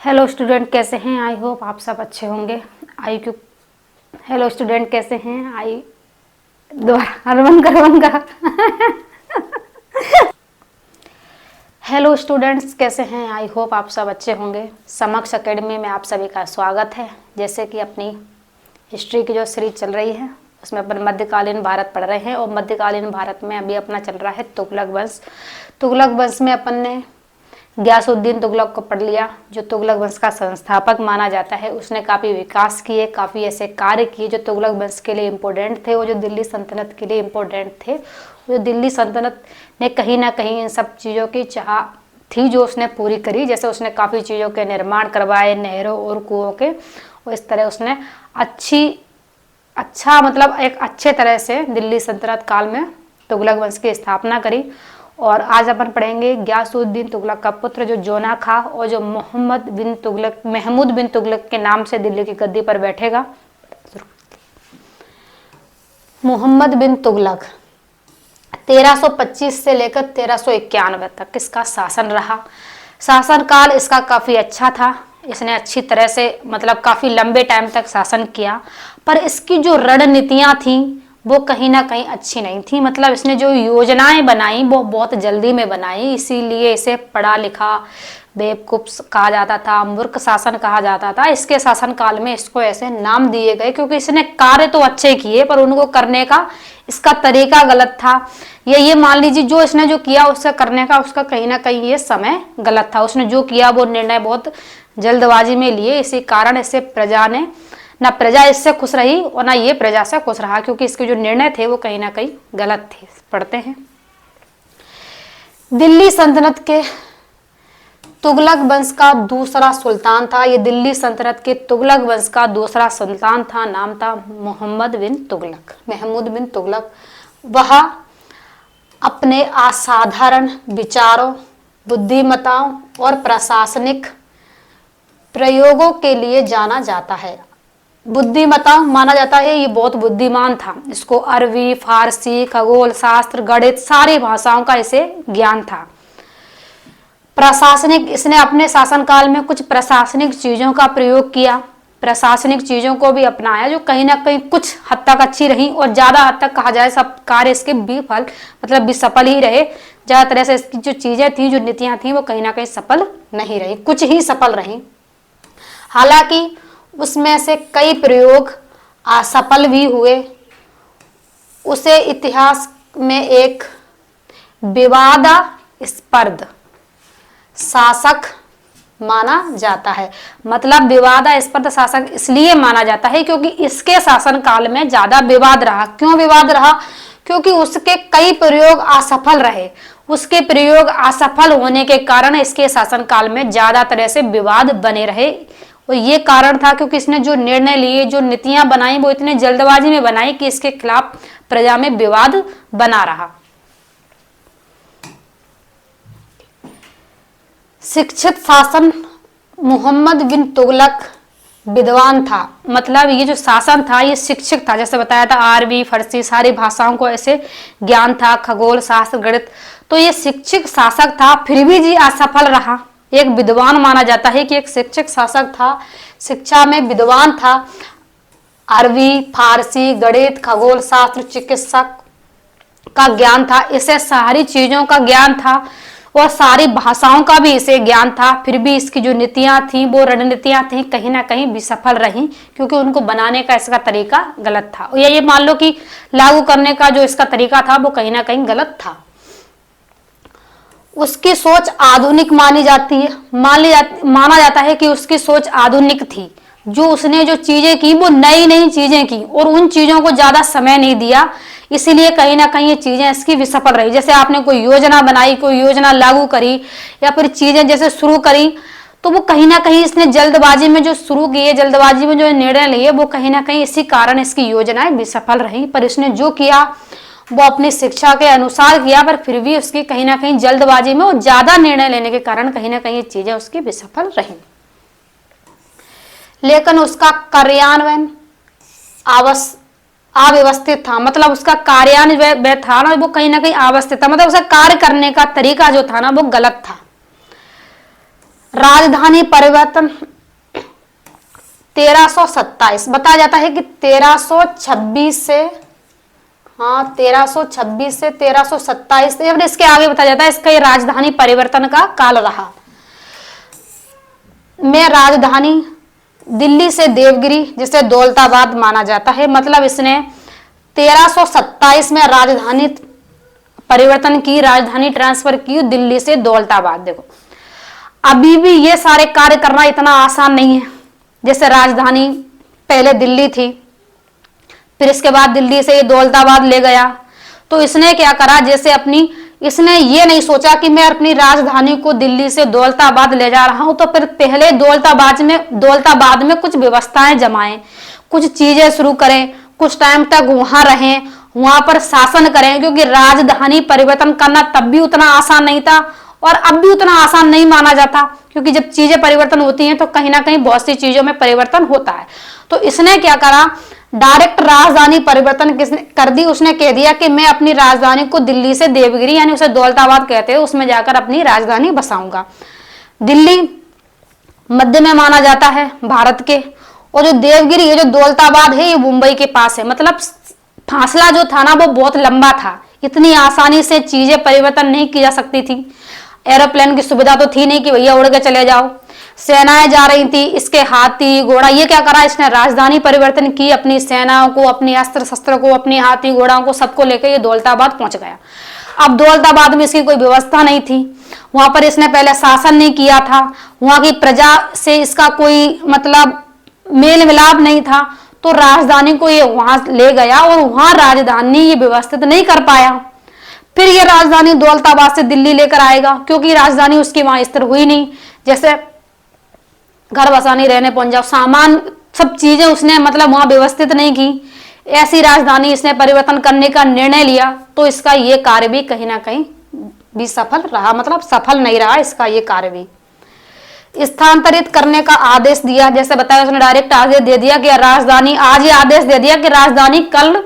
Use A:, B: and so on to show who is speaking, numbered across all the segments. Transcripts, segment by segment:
A: Hello student, कैसे हैं? I hope आप सब अच्छे होंगे। आई क्यों? हेलो स्टूडेंट, कैसे हैं? आई दोबारा हरमन कर हेलो स्टूडेंट्स, कैसे हैं? आई होप आप सब अच्छे होंगे। समक्ष एकेडमी में आप सभी का स्वागत है। जैसे कि अपनी हिस्ट्री की जो सीरीज चल रही है उसमें अपन मध्यकालीन भारत पढ़ रहे हैं और मध्यकालीन भारत में अभी अपना चल रहा है तुगलक वंश। तुगलक वंश में अपन ने गयासुद्दीन तुगलक को पढ़ लिया, जो तुगलक वंश का संस्थापक माना जाता है। उसने काफ़ी विकास किए, काफ़ी ऐसे कार्य किए जो तुगलक वंश के लिए इम्पोर्टेंट थे, वो जो दिल्ली सल्तनत के लिए इम्पोर्टेंट थे। जो दिल्ली सल्तनत ने कहीं ना कहीं इन सब चीज़ों की चाह थी जो उसने पूरी करी। जैसे उसने काफ़ी चीज़ों के निर्माण करवाए, नहरों और कुओं के, और इस तरह उसने मतलब एक अच्छे तरह से दिल्ली सल्तनत काल में तुगलक वंश की स्थापना करी। और आज अपन पढ़ेंगे गयासुद्दीन तुगलक का पुत्र जो जोना खा और जो महमूद बिन तुगलक के नाम से दिल्ली की गद्दी पर बैठेगा। मोहम्मद बिन तुगलक 1325 से लेकर 1391 तक इसका शासन रहा। शासनकाल इसका काफ़ी अच्छा था। इसने अच्छी तरह से मतलब काफ़ी लंबे टाइम तक शासन किया, पर इसकी जो रणनीतियाँ थीं वो कहीं ना कहीं अच्छी नहीं थी। मतलब इसने जो योजनाएं बनाई वो बहुत जल्दी में बनाई, इसीलिए इसे पढ़ा लिखा बेवकूफ कहा जाता था, मूर्ख शासन कहा जाता था। इसके शासनकाल में इसको ऐसे नाम दिए गए क्योंकि इसने कार्य तो अच्छे किए पर उनको करने का इसका तरीका गलत था। ये मान लीजिए जो इसने जो किया उससे करने का उसका कहीं ना कहीं ये समय गलत था। उसने जो किया वो निर्णय बहुत जल्दबाजी में लिए, इसी कारण इसे प्रजा ने ना प्रजा इससे खुश रही और ना ये प्रजा से खुश रहा, क्योंकि इसके जो निर्णय थे वो कहीं ना कहीं गलत थे। पढ़ते हैं। दिल्ली सल्तनत के तुगलक वंश का दूसरा सुल्तान था। ये दिल्ली सल्तनत के तुगलक वंश का दूसरा सुल्तान था। नाम था मोहम्मद बिन तुगलक, महमूद बिन तुगलक। वह अपने असाधारण विचारों, बुद्धिमत्ताओं और प्रशासनिक प्रयोगों के लिए जाना जाता है। बुद्धिमत्ता माना जाता है, ये बहुत बुद्धिमान था। इसको अरबी, फारसी, खगोल शास्त्र, गणित सारी भाषाओं का इसे ज्ञान था। प्रशासनिक, इसने अपने शासनकाल में कुछ प्रशासनिक चीज़ों का प्रयोग किया, प्रशासनिक चीज़ों को भी अपनाया जो कहीं ना कहीं कुछ हद तक अच्छी रही और ज़्यादा हद तक कहा जाए सब कार्य इसके विफल मतलब विसफल ही रहे। ज़्यादा तरह से इसकी जो चीज़ें थी, जो नीतियाँ थी वो कहीं ना कहीं सफल नहीं रही, कुछ ही सफल रही। हालांकि उसमें से कई प्रयोग असफल भी हुए। उसे इतिहास में एक विवादास्पद शासक माना जाता है। मतलब विवादास्पद शासक इसलिए माना जाता है क्योंकि इसके शासन काल में ज्यादा विवाद रहा। क्यों विवाद रहा? क्योंकि उसके कई प्रयोग असफल रहे। उसके प्रयोग असफल होने के कारण इसके शासन काल में ज्यादा तरह से विवाद बने रहे। और ये कारण था क्योंकि इसने जो निर्णय लिए, जो नीतियां बनाई वो इतने जल्दबाजी में बनाई कि इसके खिलाफ प्रजा में विवाद बना रहा। शिक्षित शासन, मोहम्मद बिन तुगलक विद्वान था। मतलब ये जो शासन था ये शिक्षित था। जैसे बताया था अरबी, फारसी सारी भाषाओं को ऐसे ज्ञान था, खगोल शास्त्र, गणित। तो ये शिक्षित शासक था, फिर भी जी असफल रहा। एक विद्वान माना जाता है कि एक शिक्षक शासक था, शिक्षा में विद्वान था, अरबी, फारसी, गणित, खगोल शास्त्र, चिकित्सक का ज्ञान था, इसे सारी चीजों का ज्ञान था और सारी भाषाओं का भी इसे ज्ञान था। फिर भी इसकी जो नीतियां थी वो रणनीतियां थी कहीं ना कहीं विसफल रही क्योंकि उनको बनाने का इसका तरीका गलत था। या ये मान लो कि लागू करने का जो इसका तरीका था वो कहीं ना कहीं गलत था। उसकी सोच आधुनिक मानी जाती है, माना जाता है कि उसकी सोच आधुनिक थी। जो उसने जो चीजें की वो नई नई चीजें की और उन चीजों को ज्यादा समय नहीं दिया, इसीलिए कहीं ना कहीं ये चीजें इसकी विसफल रही। जैसे आपने कोई योजना बनाई, कोई योजना लागू करी या फिर चीजें जैसे शुरू करी, तो वो कहीं ना कहीं इसने जल्दबाजी में जो शुरू किए, जल्दबाजी में जो निर्णय लिए, वो कहीं ना कहीं इसी कारण इसकी योजनाएं विसफल रही। पर इसने जो किया वो अपनी शिक्षा के अनुसार किया, पर फिर भी उसकी कहीं ना कहीं जल्दबाजी में और ज्यादा निर्णय लेने के कारण कहीं ना कहीं ये चीजें उसकी विसफल रही। लेकिन उसका कार्यान्वयन अव्यवस्थित था। मतलब उसका कार्यान्वयन था ना वो कहीं ना कहीं अवस्थित था। मतलब उसका कार्य करने का तरीका जो था ना वो गलत था। राजधानी परिवर्तन 1327 बताया जाता है कि 1326 से, हाँ 1326 से 1327, इसके आगे बताया जाता है इसका ये राजधानी परिवर्तन का काल रहा। में राजधानी दिल्ली से देवगिरी जिसे दौलताबाद माना जाता है, मतलब इसने 1327 में राजधानी परिवर्तन की, राजधानी ट्रांसफर की दिल्ली से दौलताबाद। देखो अभी भी ये सारे कार्य करना इतना आसान नहीं है। जैसे राजधानी पहले दिल्ली थी, फिर इसके बाद दिल्ली से ये दौलताबाद ले गया, तो इसने क्या करा, जैसे इसने ये नहीं सोचा कि मैं अपनी राजधानी को दिल्ली से दौलताबाद ले जा रहा हूं, तो फिर पहले दौलताबाद में कुछ व्यवस्थाएं जमाएं, कुछ चीजें शुरू करें, कुछ टाइम तक वहां रहें, वहां पर शासन करें, क्योंकि राजधानी परिवर्तन करना तब भी उतना आसान नहीं था और अब भी उतना आसान नहीं माना जाता, क्योंकि जब चीजें परिवर्तन होती हैं तो कहीं ना कहीं बहुत सी चीजों में परिवर्तन होता है। तो इसने क्या करा, डायरेक्ट राजधानी परिवर्तन किसने कर दी, उसने कह दिया कि मैं अपनी राजधानी को दिल्ली से देवगिरी, यानी उसे दौलताबाद कहते हैं, उसमें जाकर अपनी राजधानी बसाऊंगा। दिल्ली मध्य में माना जाता है भारत के, और जो देवगिरी है, जो दौलताबाद है, ये मुंबई के पास है। मतलब फासला जो था ना वो बहुत लंबा था, इतनी आसानी से चीजें परिवर्तन नहीं की जा सकती थी। एरोप्लेन की सुविधा तो थी नहीं कि भैया उड़ के चले जाओ, सेनाएं जा रही थी, इसके हाथी घोड़ा, ये क्या करा, इसने राजधानी परिवर्तन की, अपनी सेनाओं को, अपनी अस्त्र शस्त्र को, अपनी हाथी घोड़ाओं को, सबको लेकर ये दौलताबाद पहुंच गया। अब दौलताबाद में इसकी कोई व्यवस्था नहीं थी, वहां पर इसने पहले शासन नहीं किया था, वहां की प्रजा से इसका कोई मतलब मेल मिलाप नहीं था, तो राजधानी को ये वहां ले गया और वहां राजधानी ये व्यवस्थित नहीं कर पाया। फिर ये राजधानी दौलताबाद से दिल्ली लेकर आएगा, क्योंकि राजधानी उसकी वहां स्थिर हुई नहीं। जैसे घर बसानी, रहने पहुंच जाओ, सामान, सब चीजें उसने मतलब वहां व्यवस्थित नहीं की। ऐसी राजधानी इसने परिवर्तन करने का निर्णय लिया, तो इसका ये कार्य भी कहीं ना कहीं भी सफल रहा, मतलब सफल नहीं रहा इसका ये कार्य भी। स्थानांतरित करने का आदेश दिया, जैसे बताया उसने डायरेक्ट आदेश दे दिया कि राजधानी, आज ही आदेश दे दिया कि राजधानी कल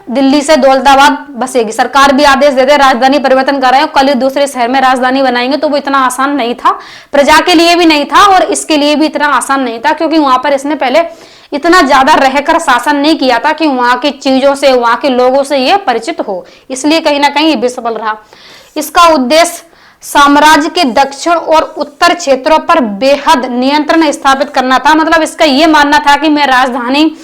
A: दिल्ली से दौलताबाद बसेगी। सरकार भी आदेश दे दे राजधानी परिवर्तन कर रहे हैं, कल ही दूसरे शहर में राजधानी बनाएंगे, तो वो इतना आसान नहीं था, प्रजा के लिए भी नहीं था और इसके लिए भी इतना आसान नहीं था, क्योंकि वहां पर इसने पहले इतना ज्यादा रहकर शासन नहीं किया था कि वहां की चीजों से, वहां के लोगों से ये परिचित हो, इसलिए कहीं ना कहीं ये विफल रहा। इसका उद्देश्य साम्राज्य के दक्षिण और उत्तर क्षेत्रों पर बेहद नियंत्रण स्थापित करना था। मतलब इसका यह मानना था कि मैं राजधानी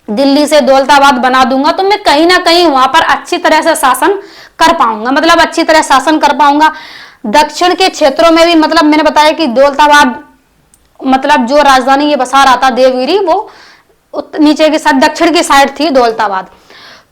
A: दिल्ली से दौलताबाद बना दूंगा तो मैं कहीं ना कहीं वहां पर अच्छी तरह से शासन कर पाऊंगा, मतलब अच्छी तरह शासन कर पाऊंगा। दक्षिण के क्षेत्रों में भी, मतलब मैंने बताया कि दौलताबाद, मतलब जो राजधानी ये बसा रहा था देवगिरी, वो नीचे की साइड, दक्षिण की साइड थी दौलताबाद।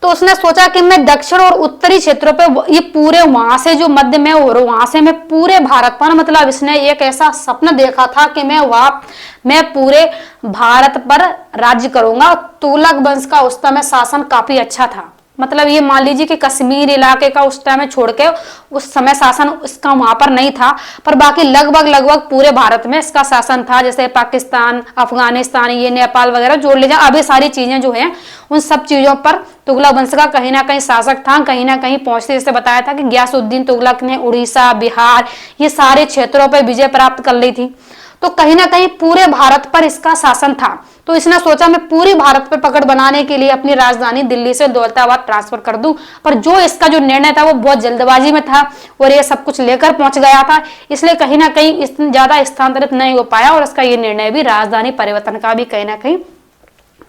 A: तो उसने सोचा कि मैं दक्षिण और उत्तरी क्षेत्रों पे, ये पूरे वहां से जो मध्य में और वहां से मैं पूरे भारत पर, मतलब इसने एक ऐसा सपना देखा था कि मैं पूरे भारत पर राज्य करूंगा। तुगलक वंश का उस समय शासन काफी अच्छा था, मतलब ये मान लीजिए कि कश्मीर इलाके का उस टाइम छोड़ के उस समय शासन इसका वहां पर नहीं था, पर बाकी लगभग पूरे भारत में इसका शासन था। जैसे पाकिस्तान, अफगानिस्तान, ये नेपाल वगैरह जोड़ ले जाए, अभी सारी चीजें जो हैं उन सब चीजों पर तुगलक वंश का कहीं ना कहीं शासक था, कहीं ना कहीं पहुंचते। जैसे बताया था कि गयासुद्दीन तुगलक ने उड़ीसा, बिहार, ये सारे क्षेत्रों पर विजय प्राप्त कर ली थी, तो कहीं ना कहीं पूरे भारत पर इसका शासन था। तो इसने सोचा मैं पूरी भारत पर पकड़ बनाने के लिए अपनी राजधानी दिल्ली से दौलताबाद ट्रांसफर कर दूं, पर जो इसका जो निर्णय था वो बहुत जल्दबाजी में था और ये सब कुछ लेकर पहुंच गया था, इसलिए कहीं ना कहीं ज्यादा स्थानांतरित नहीं हो पाया और इसका ये निर्णय भी, राजधानी परिवर्तन का भी, कहीं ना कहीं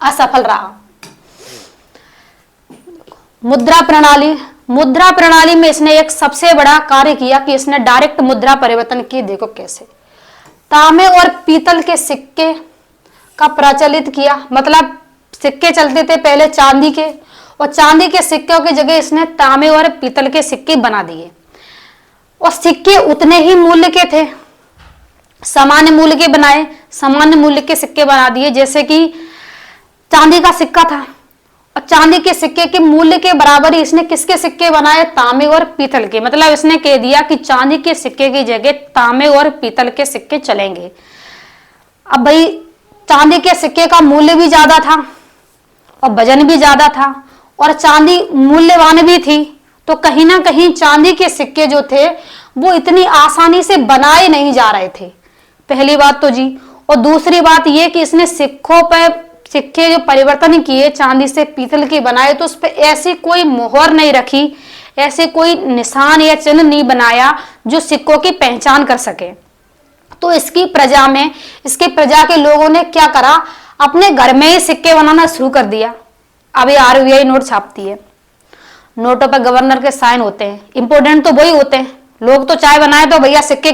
A: असफल रहा। मुद्रा प्रणाली में इसने एक सबसे बड़ा कार्य किया कि इसने डायरेक्ट मुद्रा परिवर्तन की। देखो कैसे, तांबे और पीतल के सिक्के का प्रचलित किया, मतलब सिक्के चलते थे पहले चांदी के, और चांदी के सिक्कों की जगह इसने तांबे और पीतल के सिक्के बना दिए, और सिक्के उतने ही मूल्य के थे, सामान्य मूल्य के बनाए, सामान्य मूल्य के सिक्के बना दिए। जैसे कि चांदी का सिक्का था और चांदी के सिक्के के मूल्य के बराबर ही इसने किसके सिक्के बनाए, तांबे और पीतल के। मतलब इसने कह दिया कि चांदी के सिक्के की जगह तांबे और पीतल के सिक्के चलेंगे। अब भाई चांदी के सिक्के का मूल्य भी ज्यादा था और वजन भी ज्यादा था और चांदी मूल्यवान भी थी, तो कहीं ना कहीं चांदी के सिक्के जो थे वो इतनी आसानी से बनाए नहीं जा रहे थे, पहली बात तो जी। और दूसरी बात ये कि इसने सिक्के जो परिवर्तन किए, चांदी से पीतल के बनाए, तो उस पर ऐसी कोई मोहर नहीं रखी, ऐसे कोई निशान या चिन्ह नहीं बनाया जो सिक्कों की पहचान कर सके। तो इसकी प्रजा के लोगों ने क्या करा, अपने घर में ही सिक्के बनाना शुरू कर दिया। अभी आरबीआई नोट छापती है, नोटों पर गवर्नर के साइन होते हैं, इंपोर्टेंट तो वही होते हैं। लोग तो चाय बनाए तो भैया सिक्के,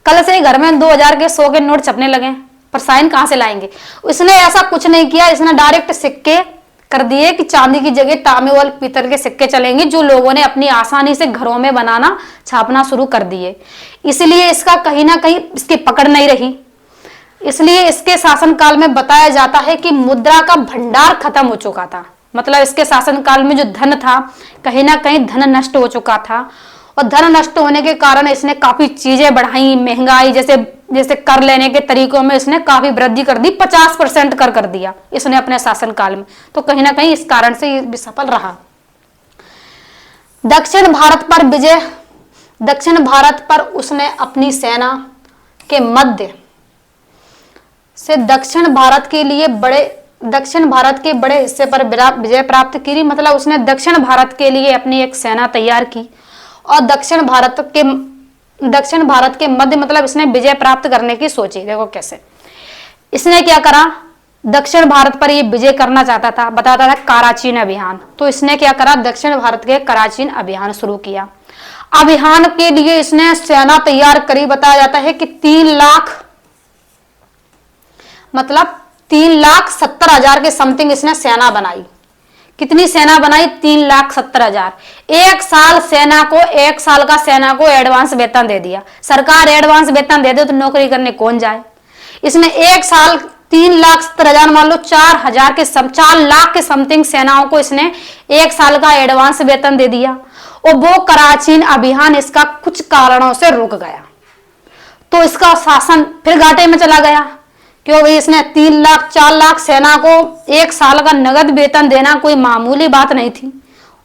A: कल से ही घर में 2000 के 100 के नोट छपने लगे, पर साइन कहां से लाएंगे। इसने ऐसा कुछ नहीं किया, इसने डायरेक्ट सिक्के कर दिए कि चांदी की जगह तांबे और पीतल के सिक्के चलेंगे, जो लोगों ने अपनी आसानी से घरों में बनाना छापना शुरू कर दिए। इसलिए इसका कहीं ना कहीं इसकी पकड़ नहीं रही। इसलिए इसके शासनकाल में बताया जाता है कि मुद्रा का भंडार खत्म हो चुका था। मतलब इसके शासनकाल में जो धन था, कहीं ना कहीं धन नष्ट हो चुका था, और धन नष्ट होने के कारण इसने काफी चीजें बढ़ाई, महंगाई जैसे कर लेने के तरीकों में इसने काफी वृद्धि कर दी, 50% कर दिया इसने अपने शासनकाल में। तो कहीं ना कहीं इस कारण से ये भी सफल रहा। दक्षिण भारत पर उसने अपनी सेना के मध्य से दक्षिण भारत के बड़े हिस्से पर विजय प्राप्त की। मतलब उसने दक्षिण भारत के लिए अपनी एक सेना तैयार की, और दक्षिण भारत के मध्य मतलब इसने विजय प्राप्त करने की सोची। देखो कैसे इसने क्या करा, दक्षिण भारत पर ये विजय करना चाहता था, बताता था कराचीन अभियान। तो इसने क्या करा, दक्षिण भारत के कराचीन अभियान शुरू किया। अभियान के लिए इसने सेना तैयार करी। बताया जाता है कि 3,70,000 के समथिंग इसने सेना बनाई। कितनी सेना बनाई, 3,70,000। एक साल का सेना को एडवांस वेतन दे दिया। सरकार एडवांस वेतन दे दे तो नौकरी करने कौन जाए। इसने एक साल 3,70,000 मान लो 4 लाख के समथिंग सेनाओं को इसने एक साल का एडवांस वेतन दे दिया। और वो कराचीन अभियान इसका कुछ कारणों से रुक गया, तो इसका शासन फिर घाटे में चला गया। क्यों भाई, इसने 3 लाख 4 लाख सेना को एक साल का नगद वेतन देना कोई मामूली बात नहीं थी,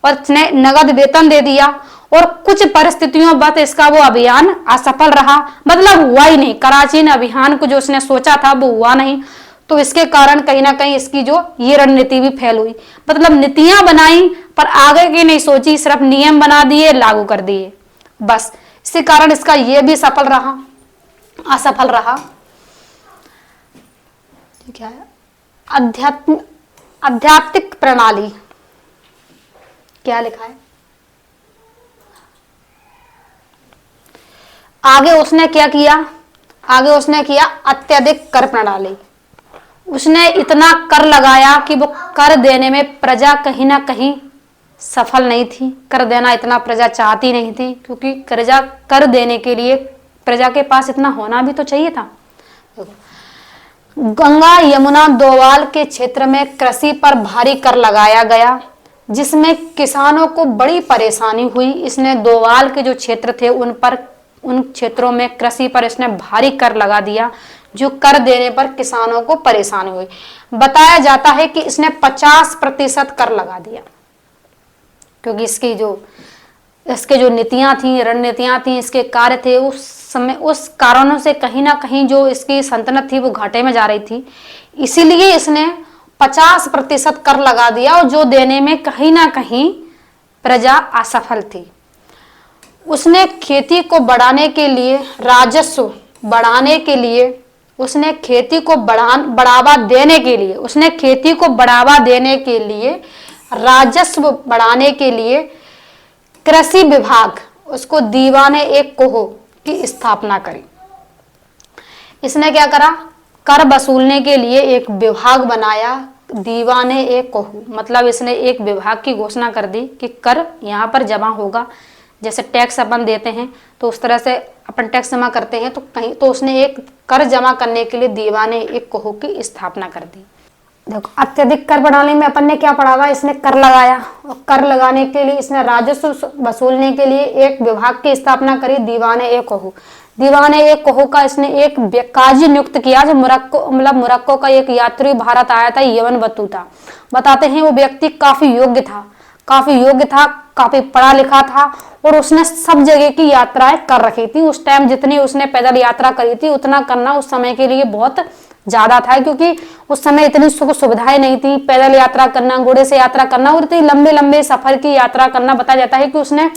A: और इसने नगद वेतन दे दिया। और कुछ परिस्थितियों बाद इसका वो अभियान असफल रहा, मतलब हुआ ही नहीं। कराचीन अभियान को जो उसने सोचा था वो हुआ नहीं। तो इसके कारण कहीं ना कहीं इसकी जो ये रणनीति भी फेल हुई। मतलब नीतियां बनाई पर आगे की नहीं सोची, सिर्फ नियम बना दिए, लागू कर दिए, बस। इसी कारण इसका ये भी असफल रहा। क्या है, आध्यात्मिक प्रणाली, क्या लिखा है आगे उसने किया अत्यधिक कर प्रणाली। उसने इतना कर लगाया कि वो कर देने में प्रजा कहीं ना कहीं सफल नहीं थी। कर देना इतना प्रजा चाहती नहीं थी, क्योंकि कर देने के लिए प्रजा के पास इतना होना भी तो चाहिए था। गंगा यमुना दोवाल के क्षेत्र में कृषि पर भारी कर लगाया गया, जिसमें किसानों को बड़ी परेशानी हुई। इसने दोवाल के जो क्षेत्र थे उन क्षेत्रों में कृषि पर इसने भारी कर लगा दिया, जो कर देने पर किसानों को परेशानी हुई। बताया जाता है कि इसने 50% कर लगा दिया, क्योंकि इसके जो नीतियां थी, रणनीतियां थी, इसके कार्य थे, उस कारणों से कहीं ना कहीं जो इसकी सल्तनत थी वो घाटे में जा रही थी। इसीलिए इसने 50% कर लगा दिया, और जो देने में कहीं ना कहीं प्रजा असफल थी। उसने खेती को बढ़ाने के लिए, राजस्व बढ़ाने के लिए, उसने खेती को बढ़ावा देने के लिए, राजस्व बढ़ाने के लिए कृषि विभाग, उसको दीवाने-ए-कोह की स्थापना करी। इसने क्या करा, कर वसूलने के लिए एक विभाग बनाया, दीवाने-ए-कोह। मतलब इसने एक विभाग की घोषणा कर दी कि कर यहाँ पर जमा होगा। जैसे टैक्स अपन देते हैं तो उस तरह से अपन टैक्स जमा करते हैं, तो उसने एक कर जमा करने के लिए दीवाने-ए-कोह की स्थापना कर दी। देखो, अत्यधिक कर प्रणाली में अपन ने क्या पढ़ा हुआ, इसने कर लगाया, और कर लगाने के लिए इसने राजस्व वसूलने के लिए एक विभाग की स्थापना करी, दीवाने-ए-कोह। दीवाने-ए-कोह का इसने एक काजी नियुक्त किया, जो मोरक्को का एक यात्री भारत आया था, यमन बतूता। बताते हैं वो व्यक्ति काफी योग्य था, काफी योग्य था, काफी पढ़ा लिखा था और उसने सब जगह की यात्राएं कर रखी थी। उस टाइम जितनी उसने पैदल यात्रा करी थी उतना करना उस समय के लिए बहुत ज्यादा था, क्योंकि उस समय इतनी सुख सुविधाएं नहीं थी। पैदल यात्रा करना, घोड़े से यात्रा करना और इतनी लंबे लंबे सफर की यात्रा करना, बताया जाता है कि उसने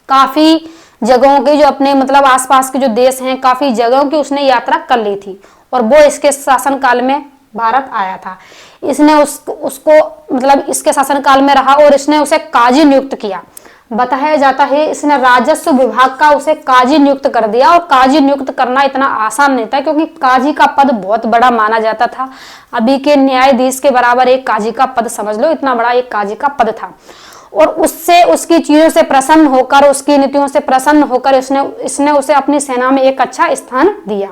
A: काफी जगहों के जो अपने मतलब आसपास के जो देश हैं, काफी जगहों की उसने यात्रा कर ली थी और वो इसके शासनकाल में भारत आया था। इसने उसको मतलब इसके शासनकाल में रहा और इसने उसे काजी नियुक्त किया। बताया जाता है इसने राजस्व विभाग का उसे काजी नियुक्त कर दिया और काजी नियुक्त करना इतना आसान नहीं था, क्योंकि काजी का पद बहुत बड़ा माना जाता था। अभी के न्यायाधीश के बराबर एक काजी का पद समझ लो, इतना बड़ा एक काजी का पद था। और उससे उसकी चीजों से प्रसन्न होकर, उसकी नीतियों से प्रसन्न होकर इसने उसे अपनी सेना में एक अच्छा स्थान दिया।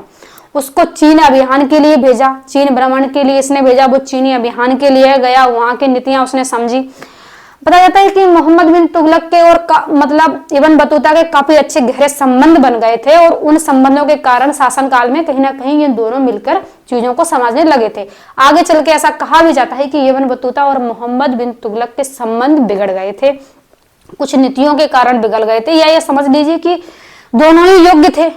A: उसको चीन अभियान के लिए भेजा, चीन भ्रमण के लिए इसने भेजा। वो चीनी अभियान के लिए गया, वहां की नीतियां उसने समझी। बताया जाता है कि मोहम्मद बिन तुगलक के और मतलब इब्न बतूता के काफी अच्छे गहरे संबंध बन गए थे और उन संबंधों के कारण शासनकाल में कहीं ना कहीं ये दोनों मिलकर चीजों को समझने लगे थे। आगे चल के ऐसा कहा भी जाता है कि इब्न बतूता और मोहम्मद बिन तुगलक के संबंध बिगड़ गए थे, कुछ नीतियों के कारण बिगड़ गए थे, या ये समझ लीजिए कि दोनों ही योग्य थे।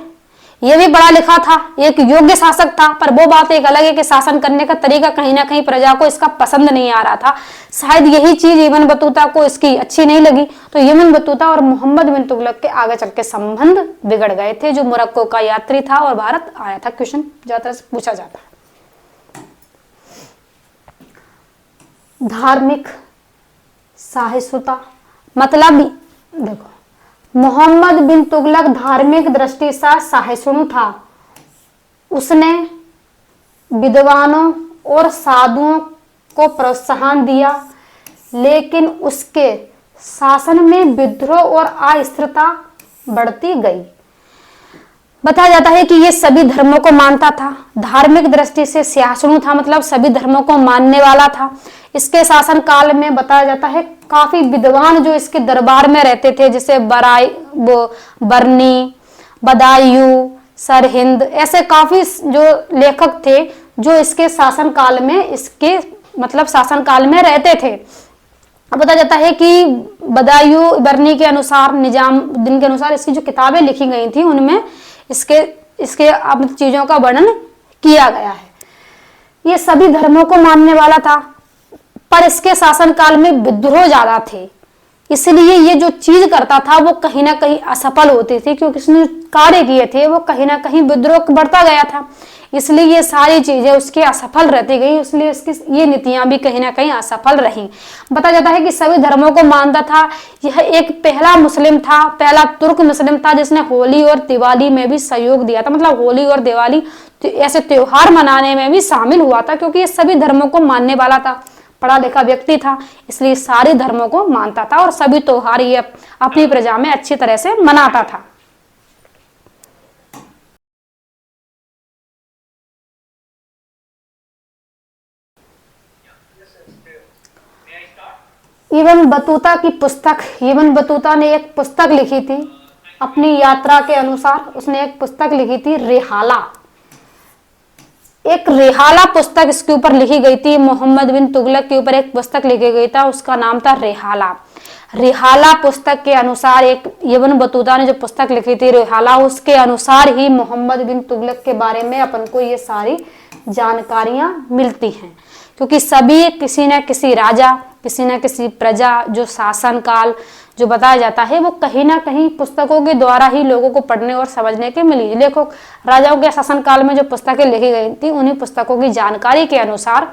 A: ये भी पढ़ा लिखा था, एक योग्य शासक था, पर वो बात एक अलग है कि शासन करने का तरीका कहीं ना कहीं प्रजा को इसका पसंद नहीं आ रहा था। शायद यही चीज इब्न बतूता को इसकी अच्छी नहीं लगी, तो इब्न बतूता और मोहम्मद बिन तुगलक के आगे चल के संबंध बिगड़ गए थे। जो मोरक्को का यात्री था और भारत आया था। क्वेश्चन ज्यादा से पूछा जाता है। धार्मिक सहिष्णुता, मतलब देखो, मोहम्मद बिन तुगलक धार्मिक दृष्टि से सहिष्णु था। उसने विद्वानों और साधुओं को प्रोत्साहन दिया, लेकिन उसके शासन में विद्रोह और अस्थिरता बढ़ती गई। बताया जाता है कि ये सभी धर्मों को मानता था, धार्मिक दृष्टि से सहिष्णु था, मतलब सभी धर्मों को मानने वाला था। इसके शासन काल में बताया जाता है काफी विद्वान जो इसके दरबार में रहते थे, जैसे बरनी, बदायूं, सरहिंद, ऐसे काफी जो लेखक थे जो इसके शासन काल में इसके मतलब शासन काल में रहते थे। अब बताया जाता है कि बदायूं बरनी के अनुसार, निजामुद्दीन के अनुसार इसकी जो किताबें लिखी गई थी उनमें इसके अब चीजों का वर्णन किया गया है। ये सभी धर्मों को मानने वाला था, पर इसके शासनकाल में विद्रोह ज्यादा थे, इसलिए ये जो चीज करता था वो कहीं ना कहीं असफल होती थी, क्योंकि इसने कार्य किए थे वो कहीं ना कहीं विद्रोह बढ़ता गया था, इसलिए ये सारी चीजें उसकी असफल रहती गई, इसलिए इसकी ये नीतियां भी कहीं ना कहीं असफल रहीं। बताया जाता है कि सभी धर्मों को मानता था। यह एक पहला मुस्लिम था, पहला तुर्क मुस्लिम था जिसने होली और दिवाली में भी सहयोग दिया था, मतलब होली और दिवाली ऐसे त्योहार मनाने में भी शामिल हुआ था, क्योंकि ये सभी धर्मों को मानने वाला था, पढ़ा लिखा व्यक्ति था, इसलिए सारे धर्मों को मानता था और सभी त्योहार ये अपनी प्रजा में अच्छी तरह से मनाता था। इब्न बतूता की पुस्तक, इब्न बतूता ने एक पुस्तक लिखी थी अपनी यात्रा के अनुसार। उसने एक पुस्तक लिखी थी रेहाला, एक रेहाला पुस्तक इसके ऊपर लिखी गई थी। मोहम्मद बिन तुगलक के ऊपर एक पुस्तक लिखी गई था, उसका नाम था रेहाला। रेहाला पुस्तक के अनुसार, एक इब्न बतूता ने जो पुस्तक लिखी थी रेहाला, उसके अनुसार ही मोहम्मद बिन तुगलक के बारे में अपन को ये सारी जानकारियां मिलती हैं, क्योंकि सभी किसी न किसी राजा, किसी न किसी प्रजा जो शासन काल जो बताया जाता है वो कहीं ना कहीं पुस्तकों के द्वारा ही लोगों को पढ़ने और समझने के मिली। लेखक राजाओं के शासन काल में जो पुस्तकें लिखी गई थी उन्हीं पुस्तकों की जानकारी के अनुसार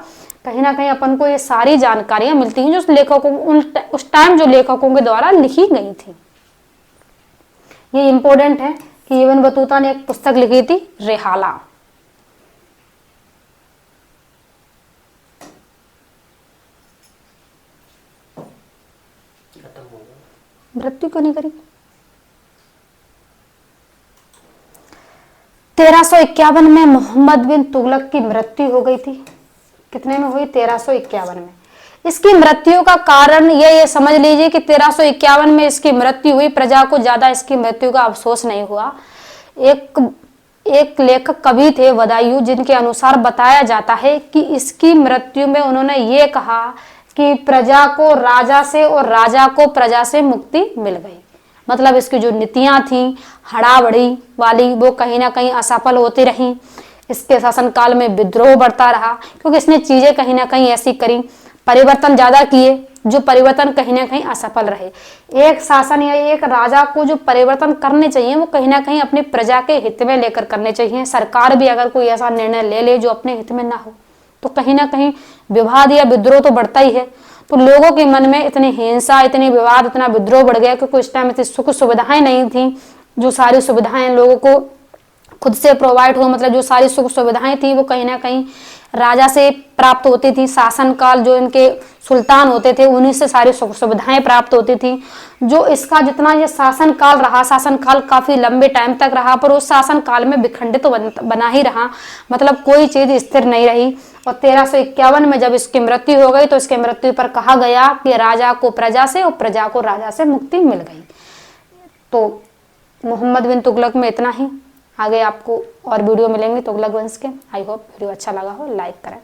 A: कहीं ना कहीं अपन को ये सारी जानकारियां मिलती हैं जो लेखकों उस टाइम जो लेखकों के द्वारा लिखी गई थी। ये इंपॉर्टेंट है कि इब्न बतूता ने एक पुस्तक लिखी थी रेहाला। मृत्यु क्यों नहीं करी? 1351 में मोहम्मद बिन तुगलक की मृत्यु हो गई थी। कितने में हुई? 1351 में। इसकी मृत्यु का कारण ये समझ लीजिए कि 1351 में इसकी मृत्यु हुई, प्रजा को ज्यादा इसकी मृत्यु का अफसोस नहीं हुआ। एक लेखक कवि थे बदायूं, जिनके अनुसार बताया जाता है कि इसकी मृत्यु में उन्होंने ये कहा कि प्रजा को राजा से और राजा को प्रजा से मुक्ति मिल गई। मतलब इसकी जो नीतियां थी हड़ाबड़ी वाली वो कहीं ना कहीं असफल होती रहीं। इसके शासनकाल में विद्रोह बढ़ता रहा क्योंकि इसने चीजें कहीं ना कहीं ऐसी करी, परिवर्तन ज्यादा किए जो परिवर्तन कहीं ना कहीं असफल रहे। एक शासन या एक राजा को जो परिवर्तन करने चाहिए वो कहीं ना कहीं अपनी प्रजा के हित में लेकर करने चाहिए। सरकार भी अगर कोई ऐसा निर्णय ले ले जो अपने हित में ना हो तो कहीं ना कहीं विवाद या विद्रोह तो बढ़ता ही है। तो लोगों के मन में इतनी हिंसा, इतनी विवाद, इतना विद्रोह बढ़ गया क्योंकि उस टाइम इतनी सुख सुविधाएं नहीं थी। जो सारी सुविधाएं लोगों को खुद से प्रोवाइड हो, मतलब जो सारी सुख सुविधाएं थी वो कहीं ना कहीं राजा से प्राप्त होती थी। शासनकाल जो इनके सुल्तान होते थे उन्हीं से सारी सुख सुविधाएं प्राप्त होती थी। जो इसका जितना ये शासनकाल रहा, शासनकाल काफी लंबे टाइम तक रहा पर उस शासनकाल में विखंडित तो बना ही रहा, मतलब कोई चीज स्थिर नहीं रही। और 1351 में जब इसकी मृत्यु हो गई तो इसके मृत्यु पर कहा गया कि राजा को प्रजा से और प्रजा को राजा से मुक्ति मिल गई। तो मोहम्मद बिन तुगलक में इतना ही। आगे आपको और वीडियो मिलेंगे तुगलक वंश के। आई होप वीडियो अच्छा लगा हो, लाइक करें।